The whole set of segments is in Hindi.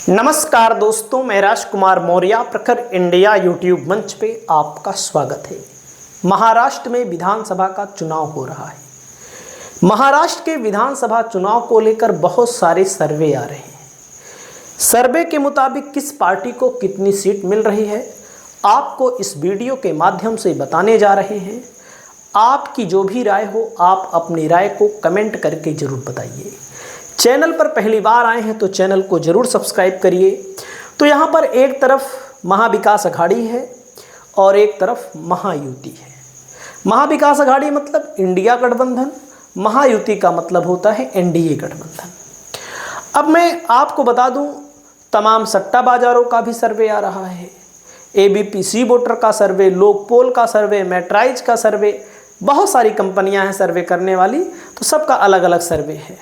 नमस्कार दोस्तों, मैं राजकुमार मौर्य प्रखर इंडिया यूट्यूब मंच पे आपका स्वागत है। महाराष्ट्र में विधानसभा का चुनाव हो रहा है। महाराष्ट्र के विधानसभा चुनाव को लेकर बहुत सारे सर्वे आ रहे हैं। सर्वे के मुताबिक किस पार्टी को कितनी सीट मिल रही है, आपको इस वीडियो के माध्यम से बताने जा रहे हैं। आपकी जो भी राय हो, आप अपनी राय को कमेंट करके जरूर बताइए। चैनल पर पहली बार आए हैं तो चैनल को जरूर सब्सक्राइब करिए। तो यहाँ पर एक तरफ महाविकास अघाड़ी है और एक तरफ महायुति है। महाविकास अघाड़ी मतलब इंडिया गठबंधन, महायुति का मतलब होता है एनडीए गठबंधन। अब मैं आपको बता दूं, तमाम सट्टा बाजारों का भी सर्वे आ रहा है। एबीपी सी वोटर का सर्वे, लोकपोल का सर्वे, मैट्राइज का सर्वे, बहुत सारी कंपनियां हैं सर्वे करने वाली, तो सबका अलग अलग सर्वे है।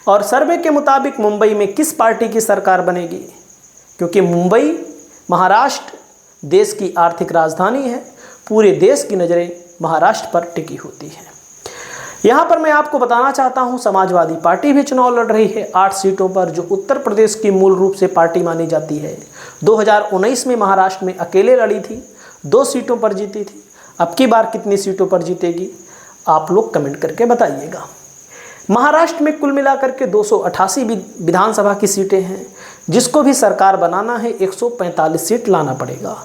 और सर्वे के मुताबिक मुंबई में किस पार्टी की सरकार बनेगी, क्योंकि मुंबई महाराष्ट्र देश की आर्थिक राजधानी है, पूरे देश की नज़रें महाराष्ट्र पर टिकी होती हैं। यहाँ पर मैं आपको बताना चाहता हूँ, समाजवादी पार्टी भी चुनाव लड़ रही है 8 सीटों पर, जो उत्तर प्रदेश की मूल रूप से पार्टी मानी जाती है। 2019 में महाराष्ट्र में अकेले लड़ी थी, 2 सीटों पर जीती थी। अब की बार कितनी सीटों पर जीतेगी, आप लोग कमेंट करके बताइएगा। महाराष्ट्र में कुल मिलाकर के 288 विधानसभा की सीटें हैं। जिसको भी सरकार बनाना है 145 सीट लाना पड़ेगा।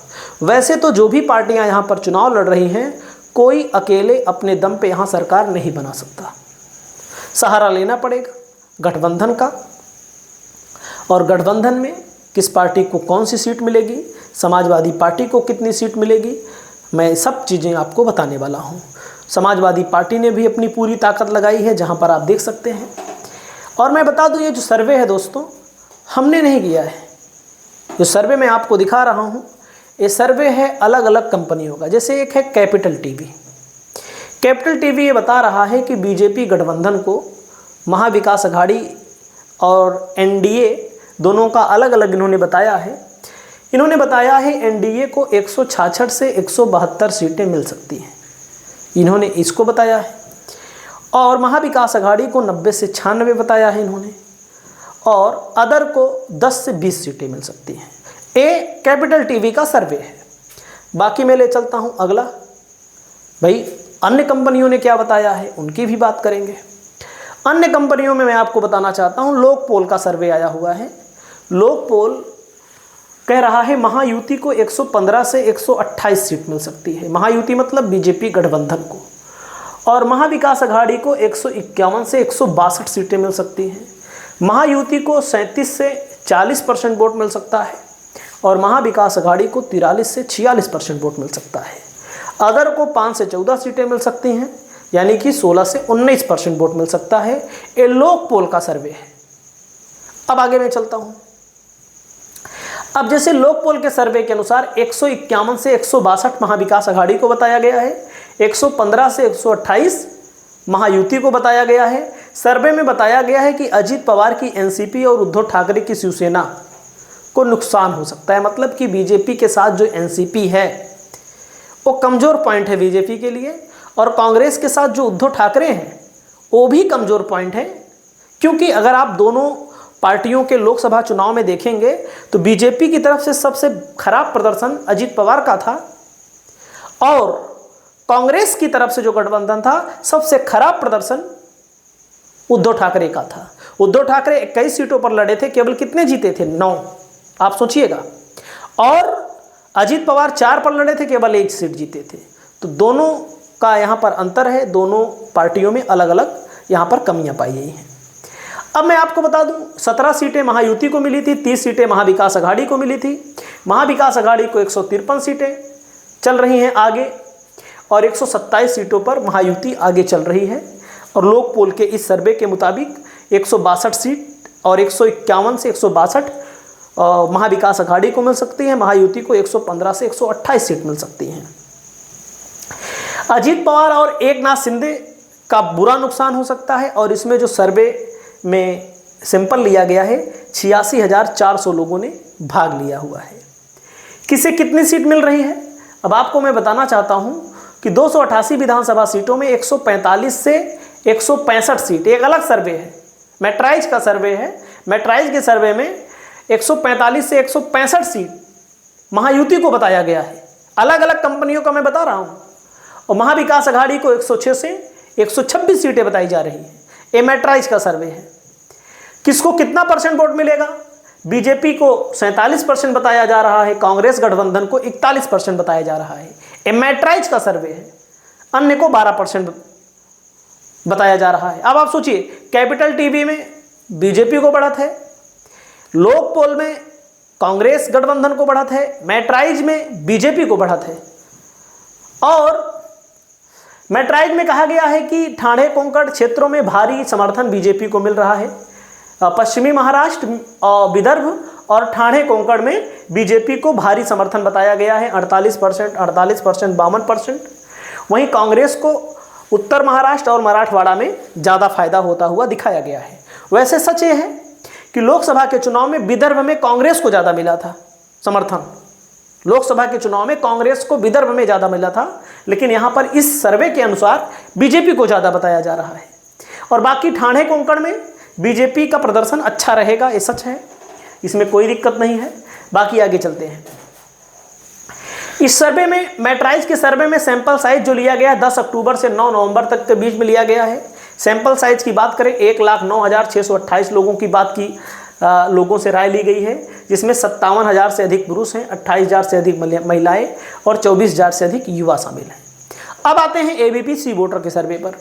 वैसे तो जो भी पार्टियां यहां पर चुनाव लड़ रही हैं, कोई अकेले अपने दम पे यहां सरकार नहीं बना सकता, सहारा लेना पड़ेगा गठबंधन का। और गठबंधन में किस पार्टी को कौन सी सीट मिलेगी, समाजवादी पार्टी को कितनी सीट मिलेगी, मैं सब चीज़ें आपको बताने वाला हूँ। समाजवादी पार्टी ने भी अपनी पूरी ताकत लगाई है, जहां पर आप देख सकते हैं। और मैं बता दूं, ये जो सर्वे है दोस्तों, हमने नहीं किया है। जो सर्वे मैं आपको दिखा रहा हूं, ये सर्वे है अलग अलग कंपनियों का। जैसे एक है कैपिटल टीवी। कैपिटल टीवी ये बता रहा है कि बीजेपी गठबंधन को महाविकास अघाड़ी और एनडीए दोनों का अलग अलग इन्होंने बताया है। इन्होंने बताया है एनडीए को 166 से 172 सीटें मिल सकती हैं, इन्होंने इसको बताया है। और महाविकास अघाड़ी को 90 से 96 बताया है इन्होंने, और अदर को 10 से 20 सीटें मिल सकती हैं। ये कैपिटल टीवी का सर्वे है। बाकी मैं ले चलता हूं अगला। भाई अन्य कंपनियों ने क्या बताया है, उनकी भी बात करेंगे। अन्य कंपनियों में मैं आपको बताना चाहता हूं, लोकपोल का सर्वे आया हुआ है। लोकपोल कह रहा है महायुति को 115 से 128 सीट मिल सकती है। महायुति मतलब बीजेपी गठबंधन को। और महाविकास अघाड़ी को 151 से 162 सीटें मिल सकती हैं। महायुति को 37 से 40% वोट मिल सकता है, और महाविकास अघाड़ी को 43 से 46% वोट मिल सकता है। अदर को 5 से 14 सीटें मिल सकती हैं, यानी कि 16 से 19% वोट मिल सकता है। ये लोकपोल का सर्वे है। अब आगे मैं चलता हूँ। अब जैसे लोकपोल के सर्वे के अनुसार 151 से 162 महाविकास अघाड़ी को बताया गया है, 115 से 128 महायुति को बताया गया है। सर्वे में बताया गया है कि अजित पवार की एनसीपी और उद्धव ठाकरे की शिवसेना को नुकसान हो सकता है। मतलब कि बीजेपी के साथ जो एनसीपी है वो कमज़ोर पॉइंट है बीजेपी के लिए, और कांग्रेस के साथ जो उद्धव ठाकरे हैं वो भी कमज़ोर पॉइंट है। क्योंकि अगर आप दोनों पार्टियों के लोकसभा चुनाव में देखेंगे तो बीजेपी की तरफ से सबसे खराब प्रदर्शन अजित पवार का था, और कांग्रेस की तरफ से जो गठबंधन था, सबसे खराब प्रदर्शन उद्धव ठाकरे का था। उद्धव ठाकरे 21 सीटों पर लड़े थे, केवल कितने जीते थे? 9। आप सोचिएगा। और अजित पवार 4 पर लड़े थे, केवल 1 सीट जीते थे। तो दोनों का यहाँ पर अंतर है, दोनों पार्टियों में अलग अलग यहाँ पर कमियाँ पाई गई हैं। अब मैं आपको बता दूं, 17 सीटें महायुति को मिली थी, 30 सीटें महाविकास अघाड़ी को मिली थी। महाविकास अघाड़ी को 153 सीटें चल रही हैं आगे, और 127 सीटों पर महायुति आगे चल रही है। और लोकपोल के इस सर्वे के मुताबिक 162 सीट और 151 से 162 महाविकास अघाड़ी को मिल सकती है। महायुति को 115 से 128 सीट मिल सकती हैं। अजित पवार और एकनाथ शिंदे का बुरा नुकसान हो सकता है, और इसमें जो सर्वे में सैंपल लिया गया है, 86,400 लोगों ने भाग लिया हुआ है। किसे कितनी सीट मिल रही है, अब आपको मैं बताना चाहता हूं कि 288 विधानसभा सीटों में 145 से 165 सीट, एक अलग सर्वे है, मैट्राइज का सर्वे है। मैट्राइज के सर्वे में 145 से 165 सीट महायुति को बताया गया है। अलग अलग कंपनियों का मैं बता रहा हूं। और महाविकास अघाड़ी को 106 से 126 सीटें बताई जा रही हैं। ये मैट्राइज का सर्वे है। किसको कितना परसेंट वोट मिलेगा? बीजेपी को 47% बताया जा रहा है, कांग्रेस गठबंधन को 41% बताया जा रहा है। ये मैट्राइज का सर्वे है। अन्य को 12% बताया जा रहा है। अब आप सोचिए, कैपिटल टीवी में बीजेपी को बढ़त है, लोक पोल में कांग्रेस गठबंधन को बढ़त है, मैट्राइज में बीजेपी को बढ़त है। और मैट्राइज में कहा गया है कि ठाणे कोंकण क्षेत्रों में भारी समर्थन बीजेपी को मिल रहा है। पश्चिमी महाराष्ट्र, विदर्भ और ठाणे कोंकण में बीजेपी को भारी समर्थन बताया गया है, 48%, 52%। वहीं कांग्रेस को उत्तर महाराष्ट्र और मराठवाड़ा में ज़्यादा फायदा होता हुआ दिखाया गया है। वैसे सच ये है कि लोकसभा के चुनाव में विदर्भ में कांग्रेस को ज़्यादा मिला था समर्थन। लोकसभा के चुनाव में कांग्रेस को विदर्भ में ज़्यादा मिला था, लेकिन यहाँ पर इस सर्वे के अनुसार बीजेपी को ज़्यादा बताया जा रहा है। और बाकी ठाणे कोंकण में बीजेपी का प्रदर्शन अच्छा रहेगा, ये सच है, इसमें कोई दिक्कत नहीं है। बाकी आगे चलते हैं। इस सर्वे में, मैट्राइज के सर्वे में सैंपल साइज जो लिया गया है 10 अक्टूबर से 9 नवंबर तक के बीच में लिया गया है। सैंपल साइज की बात करें 1,09,628 लोगों की बात की लोगों से राय ली गई है, जिसमें 57,000 से अधिक पुरुष हैं, 28,000 से अधिक महिलाएं और 24,000 से अधिक युवा शामिल हैं। अब आते हैं एबीपी सी वोटर के सर्वे पर।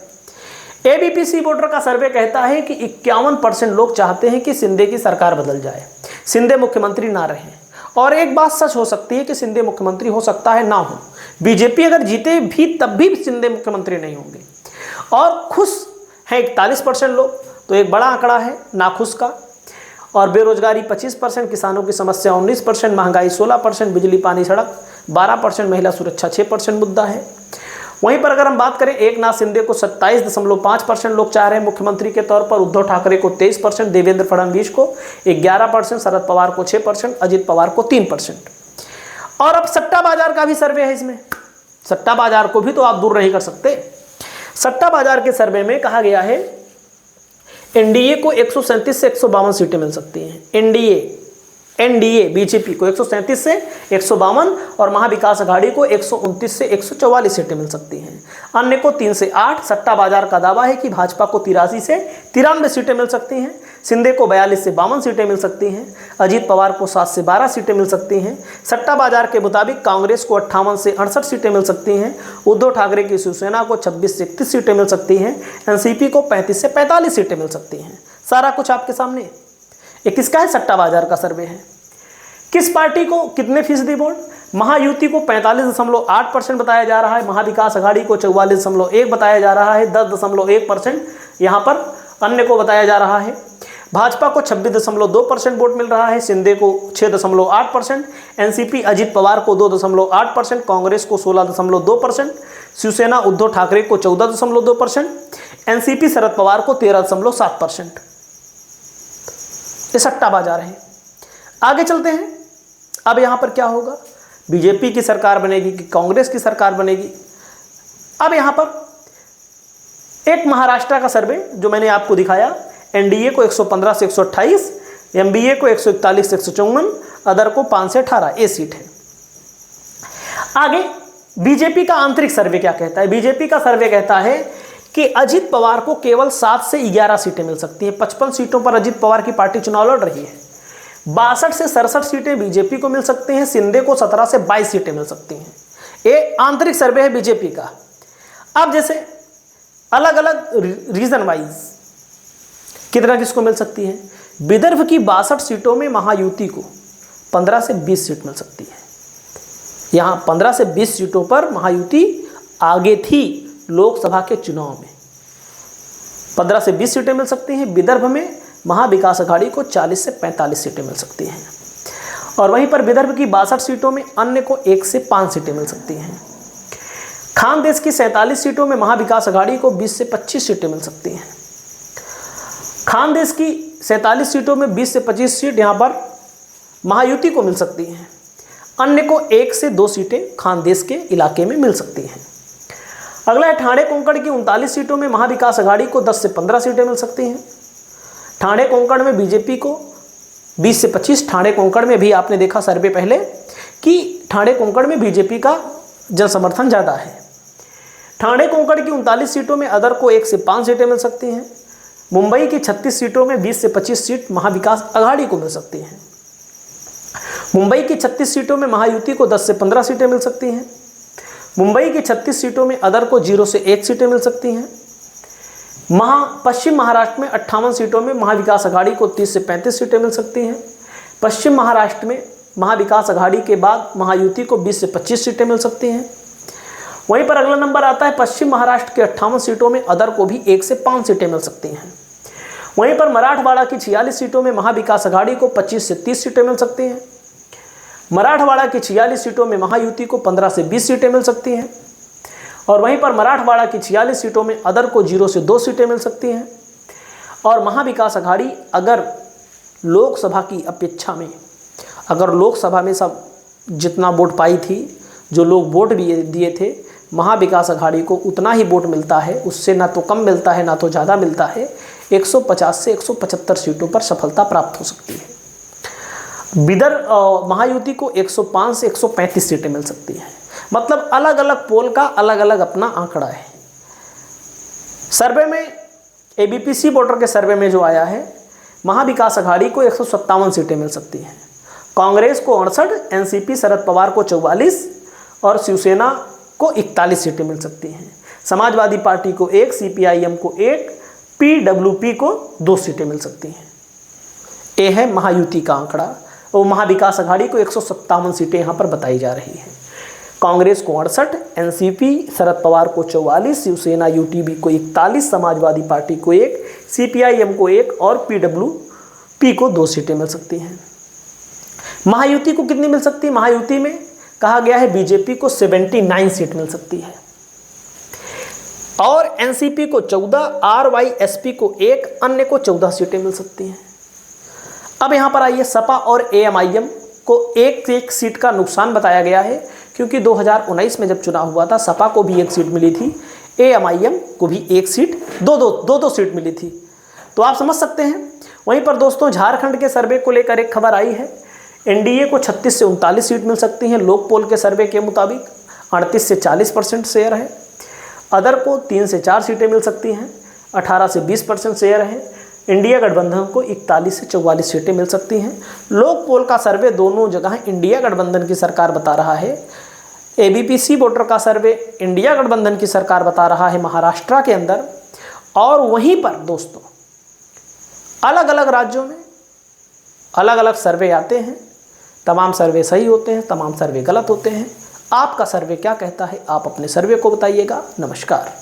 एबीपी सी वोटर का सर्वे कहता है कि 51% लोग चाहते हैं कि शिंदे की सरकार बदल जाए, शिंदे मुख्यमंत्री ना रहे। और एक बात सच हो सकती है कि शिंदे मुख्यमंत्री हो सकता है ना हो, बीजेपी अगर जीते भी तब भी शिंदे मुख्यमंत्री नहीं होंगे। और खुश हैं 41% लोग, तो एक बड़ा आंकड़ा है नाखुश का। और बेरोजगारी 25%, किसानों की समस्या 19%, महंगाई 16%, बिजली पानी सड़क 12%, महिला सुरक्षा 6% मुद्दा है। वहीं पर अगर हम बात करें एकनाथ शिंदे को 27.5% लोग चाह रहे हैं मुख्यमंत्री के तौर पर, उद्धव ठाकरे को 23%, देवेंद्र फडणवीस को 11%, शरद पवार को 6%, अजित पवार को 3%। और अब सट्टा बाजार का भी सर्वे है इसमें। सट्टा बाजार को भी तो आप दूर नहीं कर सकते। सट्टा बाजार के सर्वे में कहा गया है एनडीए को 137 से 152 सीटें मिल सकती हैं। एनडीए बीजेपी को 137 से 152 और महाविकास अघाड़ी को 129 से 144 सीटें मिल सकती हैं। अन्य को 3 से 8। सट्टा बाजार का दावा है कि भाजपा को 83 से 93 सीटें मिल सकती हैं, शिंदे को 42 से 52 सीटें मिल सकती हैं, अजीत पवार को 7 से 12 सीटें मिल सकती हैं। सट्टा बाजार के मुताबिक कांग्रेस को 58 से 68 सीटें मिल सकती हैं, उद्धव ठाकरे की शिवसेना को 26 से 31 सीटें मिल सकती हैं, एनसीपी को 35 से 45 सीटें मिल सकती हैं। सारा कुछ आपके सामने। ये किसका है? सट्टा बाजार का सर्वे है। किस पार्टी को कितने फीसदी वोट? महायुति को 45.8% बताया जा रहा है, महाविकास अघाड़ी को 44.1 बताया जा रहा है, 10.1% यहाँ पर अन्य को बताया जा रहा है। भाजपा को 26.2% वोट मिल रहा है, शिंदे को 6.8%, एनसीपी अजित पवार को 2.8%, कांग्रेस को 16.2%, शिवसेना उद्धव ठाकरे को 14.2%, एनसीपी शरद पवार को 13.7%। ये सट्टा बाजार है। आगे चलते हैं। अब यहाँ पर क्या होगा? बीजेपी की सरकार बनेगी कि कांग्रेस की सरकार बनेगी? अब यहाँ पर एक महाराष्ट्र का सर्वे जो मैंने आपको दिखाया, एनडीए को 115 से 128, एमबीए को 141 से 154, अदर को 5 से 18। ए सीट है। आगे बीजेपी का आंतरिक सर्वे क्या कहता है? बीजेपी का सर्वे कहता है कि अजित पवार को केवल 7 से 11 सीटें मिल सकती हैं। 55 सीटों पर अजित पवार की पार्टी चुनाव लड़ रही है। 62 से 67 सीटें बीजेपी को मिल सकती हैं, शिंदे को 17 से 22 सीटें मिल सकती हैं। ये आंतरिक सर्वे है बीजेपी का। अब जैसे अलग अलग रीजन वाइज कितना किसको मिल सकती है? विदर्भ की 62 सीटों में महायुति को 15 से 20 सीट मिल सकती है। यहाँ 15 से 20 सीटों पर महायुति आगे थी लोकसभा के चुनाव में। 15 से 20 सीटें मिल सकती हैं। विदर्भ में महाविकास अघाड़ी को 40 से 45 सीटें मिल सकती हैं। और वहीं पर विदर्भ की 62 सीटों में अन्य को 1 से 5 सीटें मिल सकती हैं। खानदेश की 47 सीटों में महाविकास अघाड़ी को 20 से 25 सीटें मिल सकती हैं। खानदेश की 47 सीटों में 20 से 25 सीट यहाँ पर महायुति को मिल सकती हैं। अन्य को 1 से 2 सीटें खानदेश के इलाके में मिल सकती हैं। अगला है ठाणे कोंकण की 39 सीटों में महाविकास अघाड़ी को 10 से 15 सीटें मिल सकती हैं। ठाणे कोंकण में बीजेपी को 20 से 25। ठाणे कोंकण में भी आपने देखा सर्वे पहले कि ठाणे कोंकण में बीजेपी का जन समर्थन ज़्यादा है। ठाणे कोंकण की 39 सीटों में अदर को 1 से 5 सीटें मिल सकती हैं। मुंबई की 36 सीटों में 20 से 25 सीट महाविकास अघाड़ी को मिल सकती हैं। मुंबई की 36 सीटों में महायुति को 10 से 15 सीटें मिल सकती हैं। मुंबई की 36 सीटों में अदर को 0 से 1 सीटें मिल सकती हैं। पश्चिम महाराष्ट्र में 58 सीटों में महाविकास अघाड़ी को 30 से 35 सीटें मिल सकती हैं। पश्चिम महाराष्ट्र में महाविकास अघाड़ी के बाद महायुति को 20 से 25 सीटें मिल सकती हैं। वहीं पर अगला नंबर आता है पश्चिम महाराष्ट्र के 58 सीटों में अदर को भी 1 से 5 सीटें मिल सकती हैं। वहीं पर मराठवाड़ा की 46 सीटों में महाविकास अघाड़ी को 25 से 30 सीटें मिल सकती हैं। मराठवाड़ा की 46 सीटों में महायुति को 15 से 20 सीटें मिल सकती हैं। और वहीं पर मराठवाड़ा की 46 सीटों में अदर को 0 से 2 सीटें मिल सकती हैं। और महाविकास अघाड़ी अगर लोकसभा की अपेक्षा में, अगर लोकसभा में सब जितना वोट पाई थी, जो लोग वोट भी दिए थे, महाविकास अघाड़ी को उतना ही वोट मिलता है, उससे ना तो कम मिलता है ना तो ज़्यादा मिलता है। 150 से 175 सीटों पर सफलता प्राप्त हो सकती है। बिदर महायुति को 105 से 135 सीटें मिल सकती हैं। मतलब अलग अलग पोल का अलग अलग अपना आंकड़ा है। सर्वे में एबीपीसी वोटर के सर्वे में जो आया है, महाविकास अघाड़ी को 157 सीटें मिल सकती हैं, कांग्रेस को 68, एनसीपी शरद पवार को 44 और शिवसेना को 41 सीटें मिल सकती हैं। समाजवादी पार्टी को 1, सीपीआईएम को 1, पीडब्ल्यूपी को 2 सीटें मिल सकती हैं। ये है महायुति का आंकड़ा। और महाविकास अघाड़ी को 157 सीटें यहाँ पर बताई जा रही हैं। कांग्रेस को 68, एनसीपी शरद पवार को 44, शिवसेना यूटीबी को 41, समाजवादी पार्टी को 1, सीपीआईएम को 1 और पीडब्ल्यूपी को 2 सीटें मिल सकती हैं। महायुति को कितनी मिल सकती है? महायुति में कहा गया है बीजेपी को 79 सीट मिल सकती है और एनसीपी को 14, आरवाईएसपी को 1, अन्य को 14 सीटें मिल सकती हैं। अब यहाँ पर आइए, सपा और एएमआईएम को एक सीट का नुकसान बताया गया है, क्योंकि 2019 में जब चुनाव हुआ था सपा को भी 1 सीट मिली थी, एएमआईएम को भी 1 सीट, दो सीट मिली थी, तो आप समझ सकते हैं। वहीं पर दोस्तों झारखंड के सर्वे को लेकर एक खबर आई है। एनडीए को 36 से 39 सीट मिल सकती हैं। लोकपोल के सर्वे के मुताबिक 38 से 40% शेयर है। अदर को 3 से 4 सीटें मिल सकती हैं। 18 से 20% शेयर है। इंडिया गठबंधन को 41 से 44 सीटें मिल सकती हैं। लोक पोल का सर्वे दोनों जगह इंडिया गठबंधन की सरकार बता रहा है। एबीपीसी वोटर का सर्वे इंडिया गठबंधन की सरकार बता रहा है महाराष्ट्र के अंदर। और वहीं पर दोस्तों अलग अलग राज्यों में अलग अलग सर्वे आते हैं। तमाम सर्वे सही होते हैं, तमाम सर्वे गलत होते हैं। आपका सर्वे क्या कहता है? आप अपने सर्वे को बताइएगा। नमस्कार।